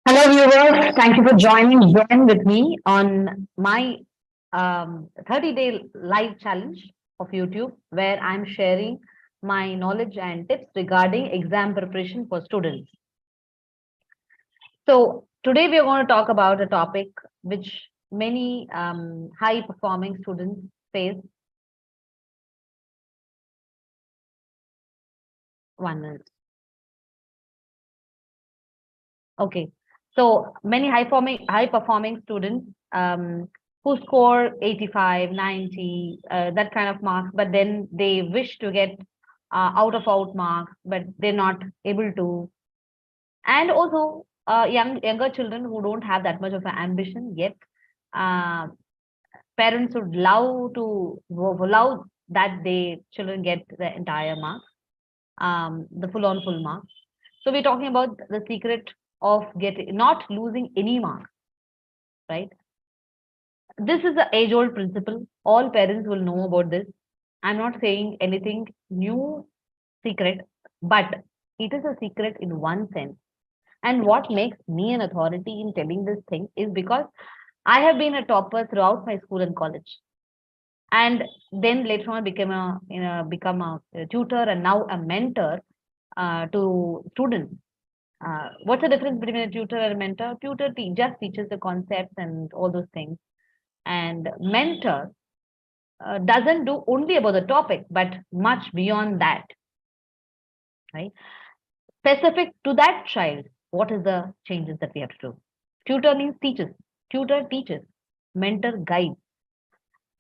Hello, viewers. Thank you for join with me on my 30-day live challenge of YouTube, where I'm sharing my knowledge and tips regarding exam preparation for students. So today we are going to talk about a topic which many high-performing students face. 1 minute. Okay. So many high performing students who score 85, 90, that kind of marks, but then they wish to get out marks, but they're not able to. And also younger children who don't have that much of an ambition yet. Uh, Parents would love that they children get the entire marks, the full marks. So we're talking about the secret of getting not losing any marks, right? This is the age-old principle. All parents will know about this. I'm not saying anything new secret, but it is a secret in one sense. And what makes me an authority in telling this thing is because I have been a topper throughout my school and college. And then later on become a tutor and now a mentor to students. What's the difference between a tutor and a mentor? Tutor just teaches the concepts and all those things, and mentor doesn't do only about the topic, but much beyond that, right? Specific to that child, what is the changes that we have to do? Tutor means teaches. Tutor teaches. Mentor guides.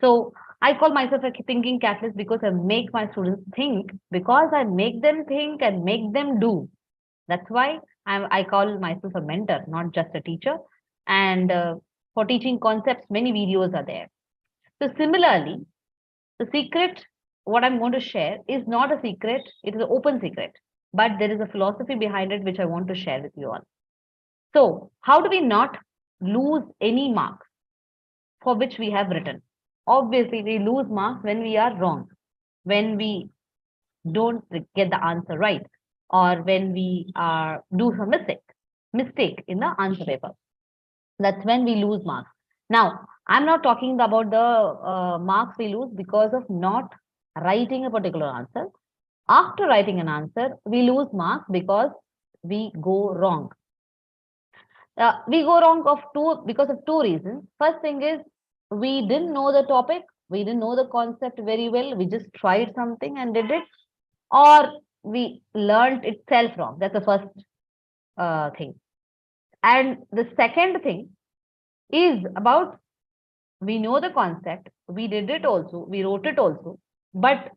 So I call myself a thinking catalyst because I make my students think, because I make them think and make them do. That's why I call myself a mentor, not just a teacher. And for teaching concepts, many videos are there. So similarly, the secret, what I'm going to share, is not a secret, it is an open secret. But there is a philosophy behind it which I want to share with you all. So, how do we not lose any marks for which we have written? Obviously, we lose marks when we are wrong, when we don't get the answer right, or when we do some mistake in the answer paper. That's when we lose marks. Now, I'm not talking about the marks we lose because of not writing a particular answer. After writing an answer, we lose marks because we go wrong. We go wrong because of two reasons. First thing is we didn't know the topic, we didn't know the concept very well. We just tried something and did it, or we learned itself wrong. That's the first thing. And the second thing is about we know the concept, we did it also, we wrote it also, but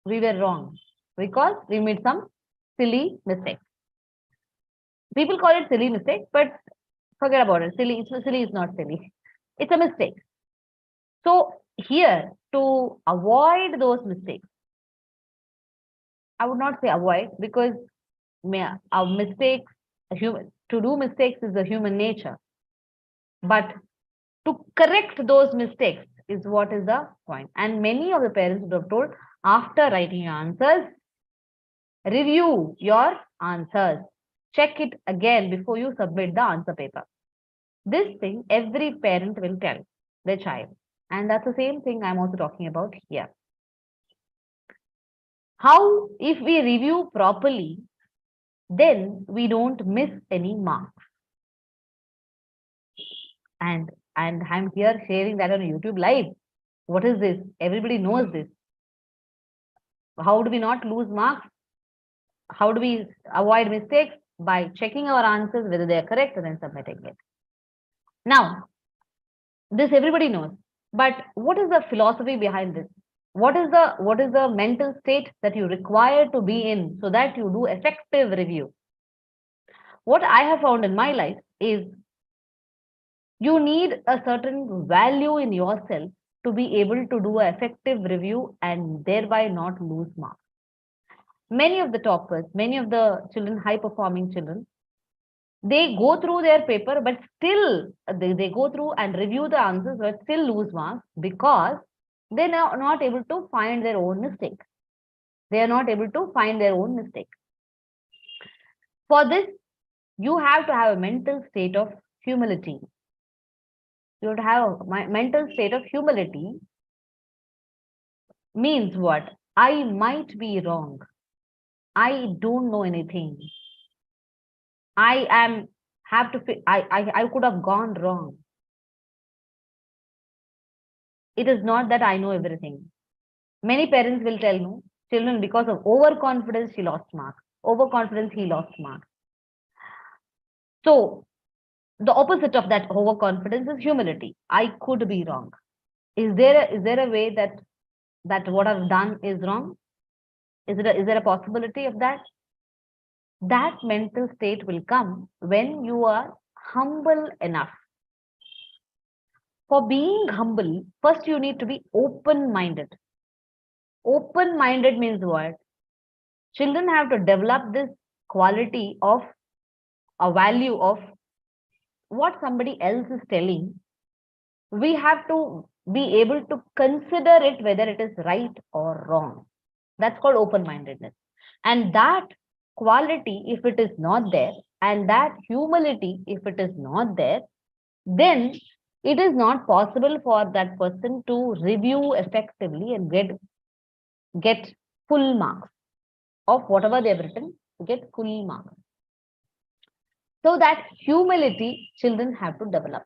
we were wrong because we made some silly mistake. People call it silly mistake, but forget about it. Silly is not silly. It's a mistake. So here, to avoid those mistakes, I would not say avoid, because our mistakes, to do mistakes is the human nature. But to correct those mistakes is what is the point. And many of the parents would have told, after writing your answers, review your answers. Check it again before you submit the answer paper. This thing every parent will tell their child. And that's the same thing I'm also talking about here. How, if we review properly, then we don't miss any marks. And I'm here sharing that on YouTube live. What is this? Everybody knows this. How do we not lose marks? How do we avoid mistakes? By checking our answers, whether they are correct, and then submitting it. Now, this everybody knows. But what is the philosophy behind this? What is the mental state that you require to be in so that you do effective review? What I have found in my life is you need a certain value in yourself to be able to do an effective review and thereby not lose marks. Many of the toppers, many of the children, high performing children, they go through their paper, but still they go through and review the answers, but still lose marks because they're not able to find their own mistake. They are not able to find their own mistake. For this, You have to have a mental state of humility. You have to have a mental state of humility means what? I might be wrong. I don't know anything. I am have to I could have gone wrong. It is not that I know everything. Many parents will tell no children because of overconfidence she lost marks. Overconfidence he lost marks. So the opposite of that overconfidence is humility. I could be wrong. Is there a way that what I've done is wrong? Is there a possibility of that? That mental state will come when you are humble enough. For being humble, first you need to be open-minded. Open-minded means what? Children have to develop this quality of a value of what somebody else is telling. We have to be able to consider it whether it is right or wrong. That's called open-mindedness. And that quality, if it is not there, and that humility, if it is not there, then it is not possible for that person to review effectively and get full marks of whatever they've written, get full marks. So that humility children have to develop.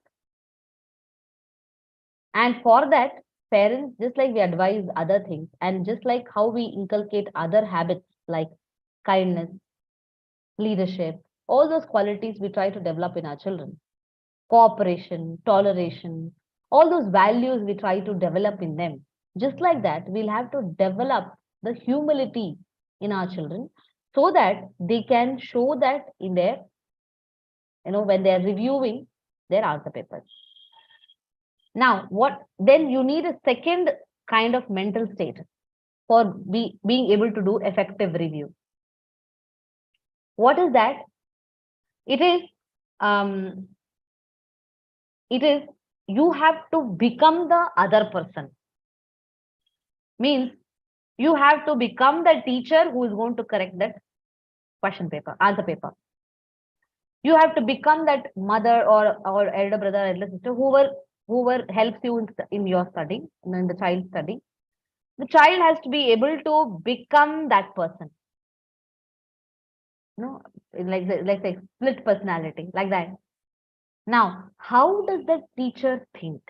And for that, parents, just like we advise other things, and just like how we inculcate other habits like kindness, leadership, all those qualities we try to develop in our children, cooperation, toleration, all those values we try to develop in them. Just like that, we'll have to develop the humility in our children so that they can show that in their, when they're reviewing their answer papers. Now, then you need a second kind of mental state for being able to do effective review. What is that? It is you have to become the other person. Means you have to become the teacher who is going to correct that question paper, answer paper. You have to become that mother or elder brother, elder sister, whoever helps you in your study, in the child's study. The child has to be able to become that person. Like say split personality, like that. Now, how does that teacher think?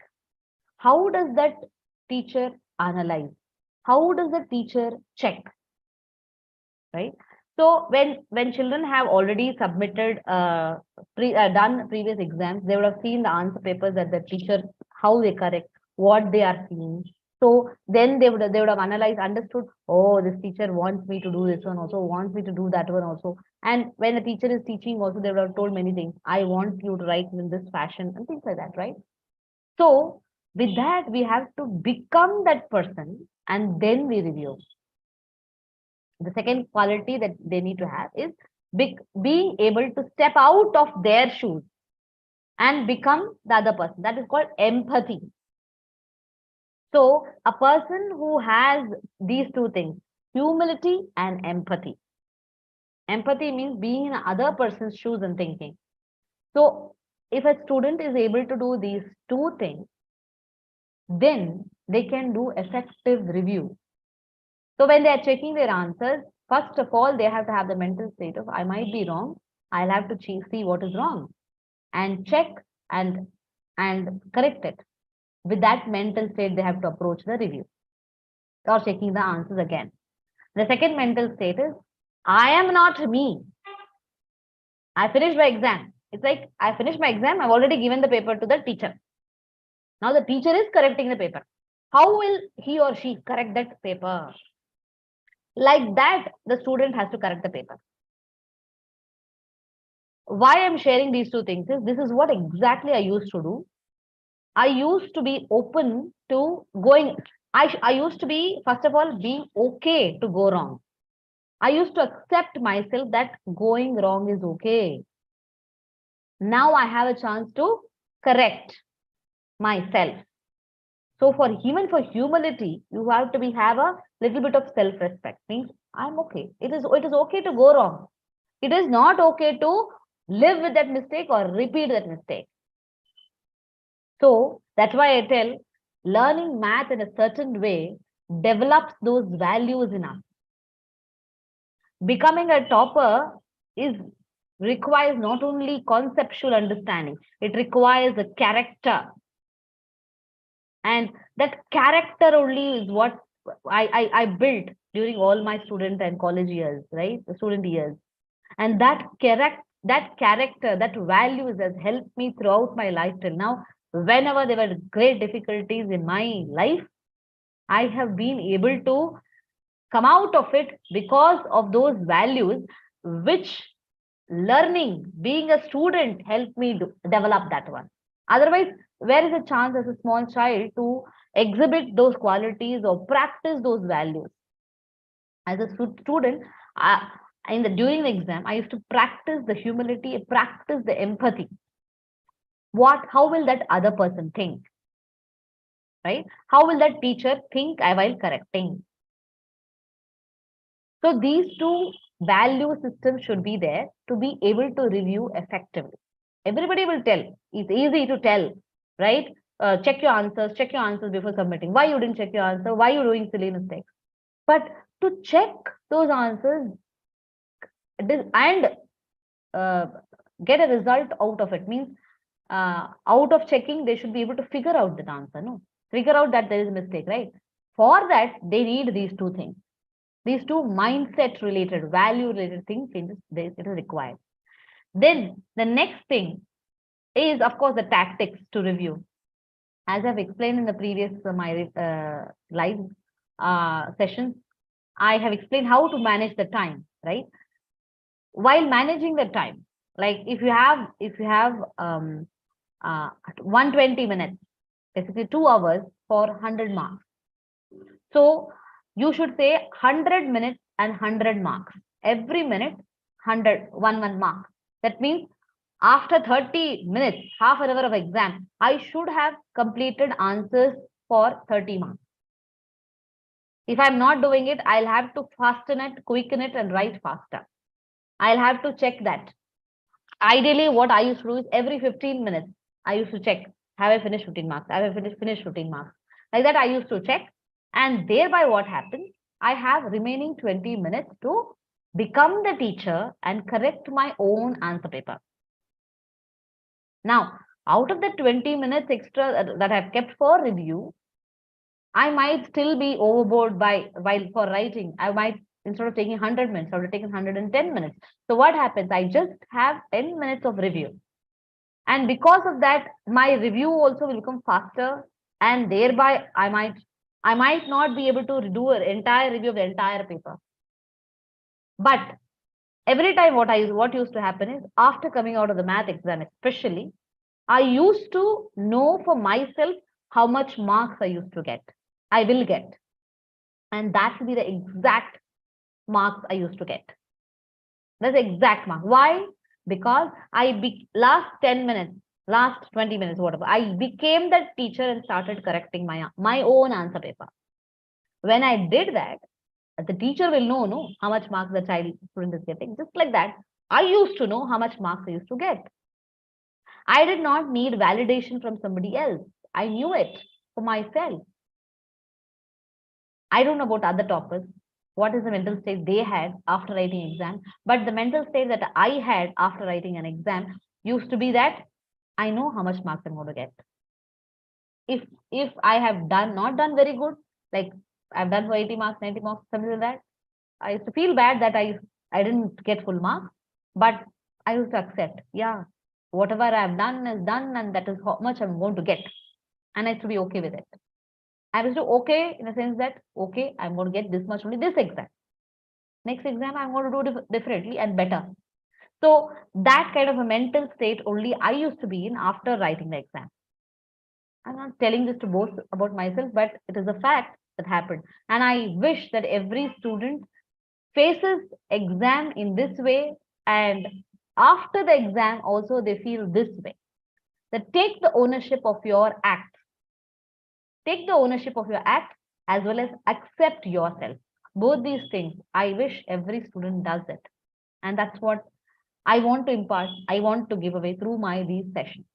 How does that teacher analyze? How does the teacher check? Right? So when children have already submitted done previous exams, they would have seen the answer papers that the teacher, how they correct, what they are seeing. So then they would have analyzed, understood, oh, this teacher wants me to do this one also, wants me to do that one also. And when the teacher is teaching also, they would have told many things. I want you to write in this fashion and things like that, right? So with that, we have to become that person and then we review. The second quality that they need to have is being able to step out of their shoes and become the other person. That is called empathy. So a person who has these two things, humility and empathy. Empathy means being in other person's shoes and thinking. So if a student is able to do these two things, then they can do effective review. So when they are checking their answers, first of all, they have to have the mental state of, I might be wrong. I'll have to see what is wrong and check and correct it. With that mental state, they have to approach the review or checking the answers again. The second mental state is, I am not me. I finished my exam. It's like, I finished my exam. I've already given the paper to the teacher. Now the teacher is correcting the paper. How will he or she correct that paper? Like that, the student has to correct the paper. Why I'm sharing these two things is, this is what exactly I used to do. I used to be open to going. I used to be, first of all, being okay to go wrong. I used to accept myself that going wrong is okay. Now I have a chance to correct myself. So even for humility, you have to have a little bit of self-respect. Means I'm okay. It is okay to go wrong. It is not okay to live with that mistake or repeat that mistake. So that's why I tell, learning math in a certain way develops those values in us. Becoming a topper is requires not only conceptual understanding, it requires a character. And that character only is what I built during all my student and college years, right? The student years. And that character, that values has helped me throughout my life till now. Whenever there were great difficulties in my life, I have been able to come out of it because of those values, which learning, being a student, helped me develop that one. Otherwise, where is a chance as a small child to exhibit those qualities or practice those values? As a student, during the exam, I used to practice the humility, practice the empathy. How will that other person think? Right? How will that teacher think while correcting? So these two value systems should be there to be able to review effectively. Everybody will tell. It's easy to tell, right? Check your answers before submitting. Why you didn't check your answer? Why you doing silly mistakes? But to check those answers and get a result out of it means, out of checking, they should be able to figure out the answer. No, figure out that there is a mistake, right? For that, they need these two things. These two mindset related, value related things, it is required. Then the next thing is, of course, the tactics to review. As I've explained in the previous my live sessions, I have explained how to manage the time, right? While managing the time, like if you have 120 minutes, basically 2 hours for 100 marks. So you should say 100 minutes and 100 marks. Every minute, 100, one mark. That means after 30 minutes, half an hour of exam, I should have completed answers for 30 marks. If I'm not doing it, I'll have to fasten it, quicken it, and write faster. I'll have to check that. Ideally, what I used to do is every 15 minutes, I used to check, have I finished 15 marks? Have I finished 15 marks? Like that, I used to check. And thereby what happens, I have remaining 20 minutes to become the teacher and correct my own answer paper. Now, out of the 20 minutes extra that I've kept for review, I might still be overboard while for writing. I might, instead of taking 100 minutes, I would have taken 110 minutes. So what happens? I just have 10 minutes of review. And because of that, my review also will become faster. And thereby, I might not be able to do an entire review of the entire paper. But every time what used to happen is, after coming out of the math exam especially, I used to know for myself how much marks I used to get. I will get. And that will be the exact marks I used to get. That's the exact mark. Why? Because last 10 minutes, last 20 minutes, whatever, I became that teacher and started correcting my own answer paper. When I did that, the teacher will know how much marks the student is getting. Just like that, I used to know how much marks I used to get. I did not need validation from somebody else. I knew it for myself. I don't know about other toppers, what is the mental state they had after writing exam, but the mental state that I had after writing an exam used to be that I know how much marks I'm going to get. If I have not done very good, like I've done for 80 marks, 90 marks, something like that, I used to feel bad that I didn't get full marks, but I used to accept, yeah, whatever I've done is done, and that is how much I'm going to get. And I used to be okay with it. I was okay in the sense that, okay, I'm going to get this much only this exam. Next exam, I'm going to do differently and better. So that kind of a mental state only I used to be in after writing the exam. I'm not telling this to boast about myself, but it is a fact that happened. And I wish that every student faces exam in this way, and after the exam also they feel this way. That take the ownership of your act. Take the ownership of your act as well as accept yourself. Both these things, I wish every student does it. And that's what I want to impart, I want to give away through these sessions.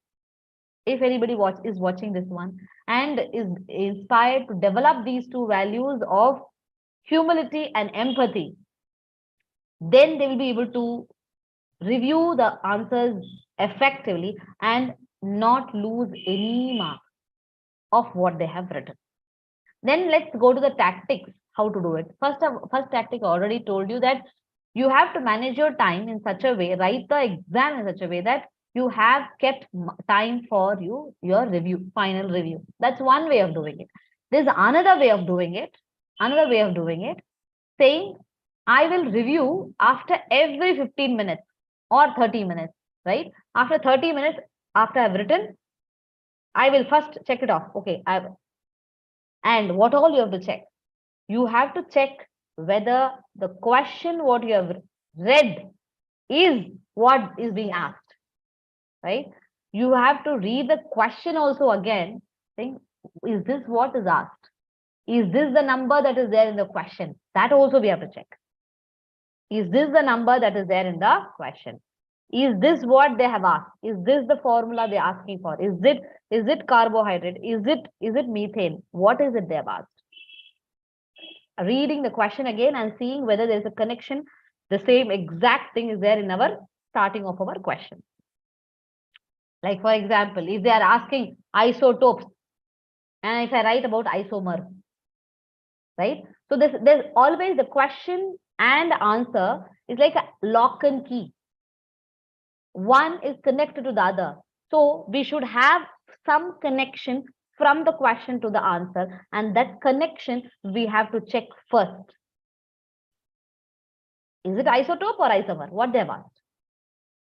If anybody is watching this one and is inspired to develop these two values of humility and empathy, then they will be able to review the answers effectively and not lose any mark of what they have written. Then let's go to the tactics, how to do it. First tactic, I already told you that you have to manage your time in such a way, write the exam in such a way that you have kept time for your review, final review. That's one way of doing it. There's another way of doing it, saying, I will review after every 15 minutes or 30 minutes, right? After 30 minutes, after I've written, I will first check it off. Okay, and what all you have to check? You have to check whether the question what you have read is what is being asked, right? You have to read the question also again, saying, is this what is asked? Is this the number that is there in the question? That also we have to check. Is this the number that is there in the question? Is this what they have asked? Is this the formula they're asking for? Is it carbohydrate? Is it methane? What is it they have asked? Reading the question again and seeing whether there's a connection, the same exact thing is there in our starting of our question. Like for example, if they are asking isotopes, and if I write about isomer, right? So there's always the question and answer is like a lock and key. One is connected to the other. So we should have some connection from the question to the answer, and that connection we have to check first. Is it isotope or isomer? What they've asked.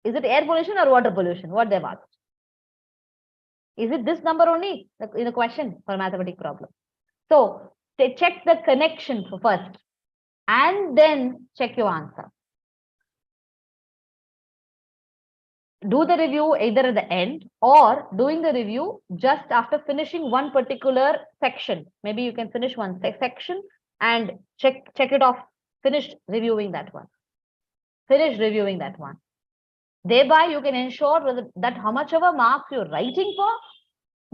Is it air pollution or water pollution? What they've asked. Is it this number only in the question for a mathematical problem? So they check the connection first and then check your answer. Do the review either at the end or doing the review just after finishing one particular section. Maybe you can finish one section and check it off. Finish reviewing that one. Thereby, you can ensure that how much of a marks you're writing for,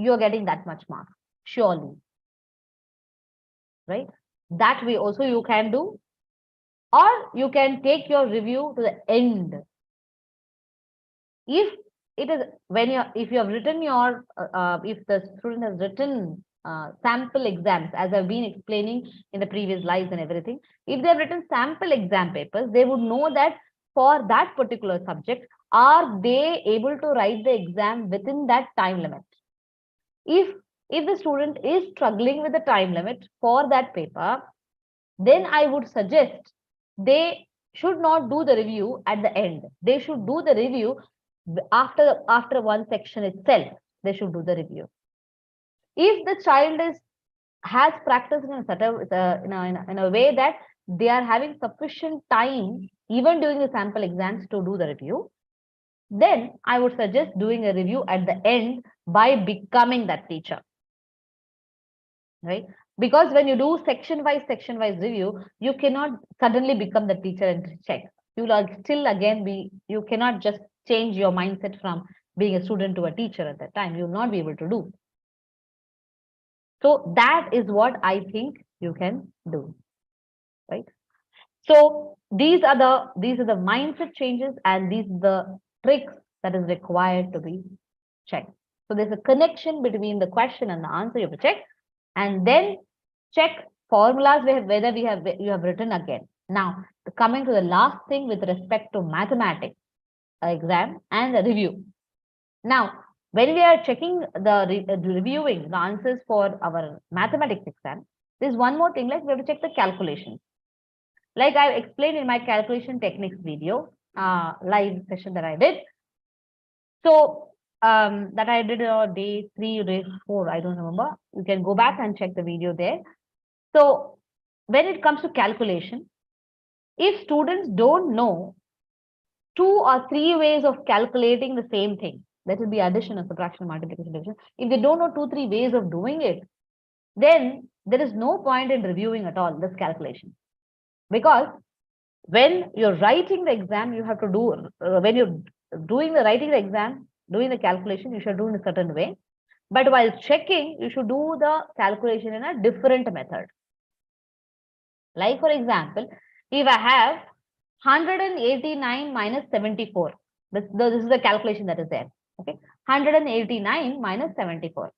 you're getting that much marks, surely. Right? That way also you can do, or you can take your review to the end. If it is if you have written your if the student has written sample exams, as I've been explaining in the previous slides and everything, if they have written sample exam papers, they would know that for that particular subject, are they able to write the exam within that time limit? If the student is struggling with the time limit for that paper, then I would suggest they should not do the review at the end. They should do the review after one section itself. They should do the review. If the child has practiced in a way that they are having sufficient time even during the sample exams to do the review, then I would suggest doing a review at the end by becoming that teacher. Right? Because when you do section wise review, you cannot suddenly become the teacher and check. You will still again you cannot just change your mindset from being a student to a teacher at that time. You will not be able to do. So that is what I think you can do. Right? So these are the mindset changes, and these are the tricks that is required to be checked. So there's a connection between the question and the answer you have to check, and then check formulas whether you have written again. Now, coming to the last thing with respect to mathematics exam and the review. Now, when we are checking reviewing the answers for our mathematics exam, there's one more thing, like we have to check the calculations. Like I explained in my calculation techniques video, live session that I did. So that I did day 3, day 4, I don't remember. You can go back and check the video there. So when it comes to calculation, if students don't know 2 or 3 ways of calculating the same thing, that will be addition or subtraction, multiplication, division. If they don't know 2, 3 ways of doing it, then there is no point in reviewing at all this calculation. Because when you're writing the exam, you have to do, when you're writing the exam, doing the calculation, you should do in a certain way. But while checking, you should do the calculation in a different method. Like, for example, if I have 189 minus 74, this is the calculation that is there. Okay, 189 minus 74.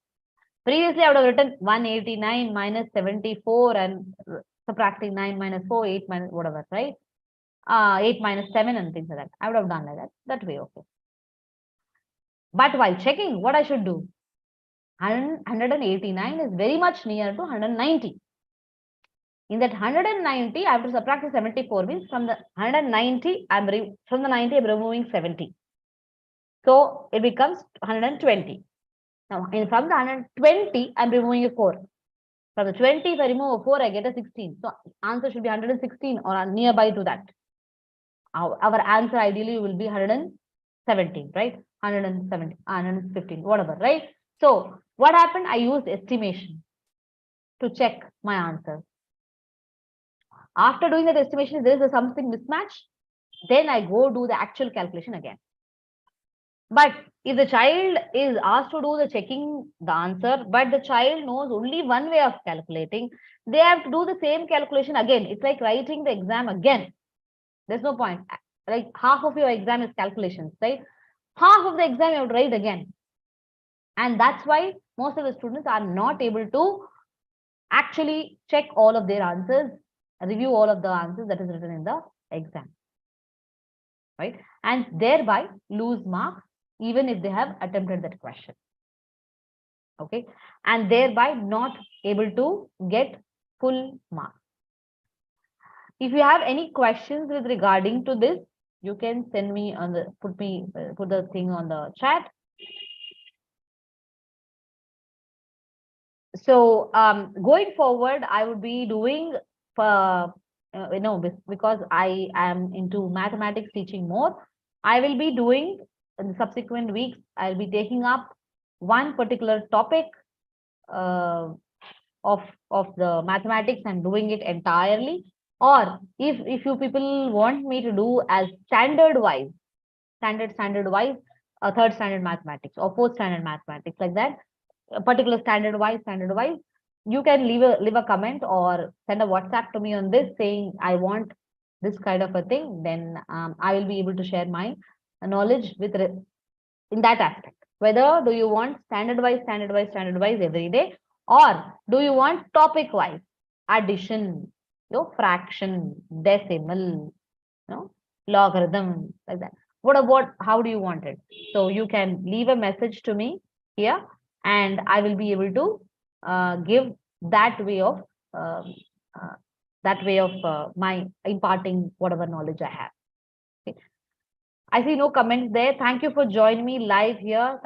Previously, I would have written 189 minus 74 and subtracting 9 minus 4, 8 minus whatever, right? 8 minus 7 and things like that. I would have done like that. That way, okay. But while checking, what I should do? 189 is very much near to 190. In that 190, I have to subtract the 74, means from the 190, from the 90, I'm removing 70. So it becomes 120. Now, from the 120, I'm removing a 4. From the 20, if I remove a 4, I get a 16. So answer should be 116 or nearby to that. Our answer ideally will be 117, right? 170, 115, whatever, right? So what happened? I used estimation to check my answer. After doing that estimation, there is something mismatch. Then I go do the actual calculation again. But if the child is asked to do the checking the answer, but the child knows only one way of calculating, they have to do the same calculation again. It's like writing the exam again. There's no point. Like half of your exam is calculations, right? Half of the exam you have to write again. And that's why most of the students are not able to actually check all of their answers, review all of the answers that is written in the exam, right? And thereby lose marks even if they have attempted that question. Okay, and thereby not able to get full marks. If you have any questions with regarding to this, you can send me on the put the thing on the chat. So going forward, I would be doing because I am into mathematics teaching more. I will be doing in the subsequent weeks. I'll be taking up one particular topic of the mathematics and doing it entirely. Or if you people want me to do as standard wise, third standard mathematics or fourth standard mathematics, like that, a particular standard wise, you can leave a comment or send a WhatsApp to me on this saying I want this kind of a thing. Then I will be able to share my knowledge with in that aspect. Whether do you want standard wise every day, or do you want topic wise, addition, fraction, decimal, logarithm, like that. What about how do you want it? So you can leave a message to me here, and I will be able to give that way of my imparting whatever knowledge I have. Okay. I see no comments there. Thank you for joining me live here.